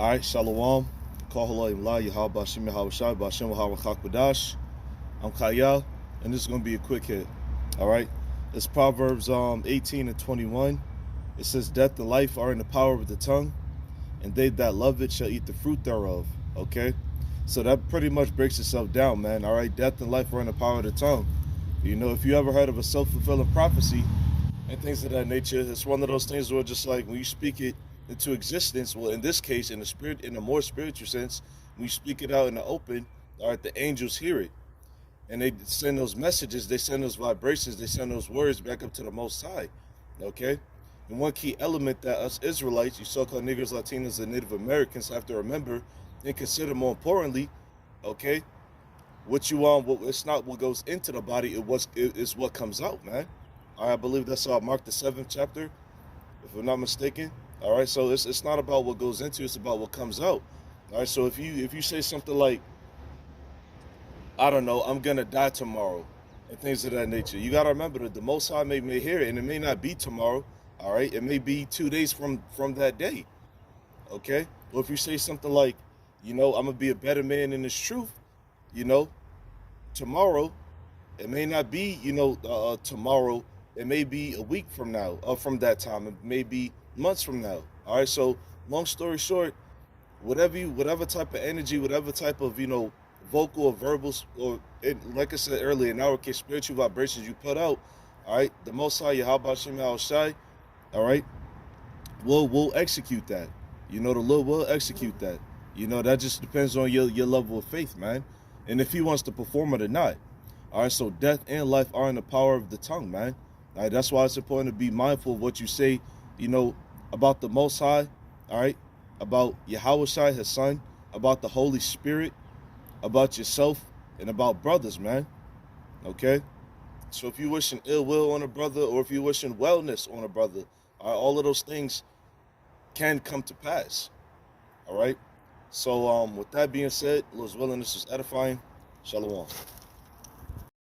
All right, Shalom. Kohaloim La Yahal Bashim Yahawashai Bashim Wahawachakbadash. I'm Kayal, and this is going to be a quick hit. All right, it's Proverbs 18 and 21. It says, "Death and life are in the power of the tongue, and they that love it shall eat the fruit thereof." Okay, so that pretty much breaks itself down, man. All right, death and life are in the power of the tongue. You know, if you ever heard of a self-fulfilling prophecy and things of that nature, it's one of those things where just like when you speak it into existence, well, in this case, in the spirit, in a more spiritual sense, when you speak it out in the open, all right, the angels hear it, and they send those messages, they send those vibrations, they send those words back up to the Most High. Okay, and one key element that us Israelites, you so-called niggers, Latinos, and Native Americans have to remember and consider more importantly, okay, what you it's not what goes into the body, it's what comes out, man. I believe that's Mark the 7th chapter, if I'm not mistaken. All right, so it's not about what goes into, it's about what comes out. All right, so if you say something like, I don't know, I'm gonna die tomorrow, and things of that nature, you gotta remember that the Most High may hear it, and it may not be tomorrow. All right, it may be 2 days from that day. Okay, or if you say something like, I'm gonna be a better man in this truth, you know, tomorrow, it may not be, tomorrow. It may be a week from now, or from that time. It may be months from now. All right. So, long story short, whatever type of energy, whatever type of, vocal or verbal, like I said earlier, in our case, spiritual vibrations you put out. All right. The Most High, Yahweh Shem Shai. All right. We'll execute that. The Lord will execute that. That just depends on your level of faith, man, and if He wants to perform it or not. All right, so death and life are in the power of the tongue, man. All right, that's why it's important to be mindful of what you say, about the Most High, all right, about Yahweh Shai, His Son, about the Holy Spirit, about yourself, and about brothers, man. Okay? So if you're wishing ill will on a brother, or if you're wishing wellness on a brother, all of those things can come to pass. All right? So with that being said, Lord's willing, this is edifying. Shalom.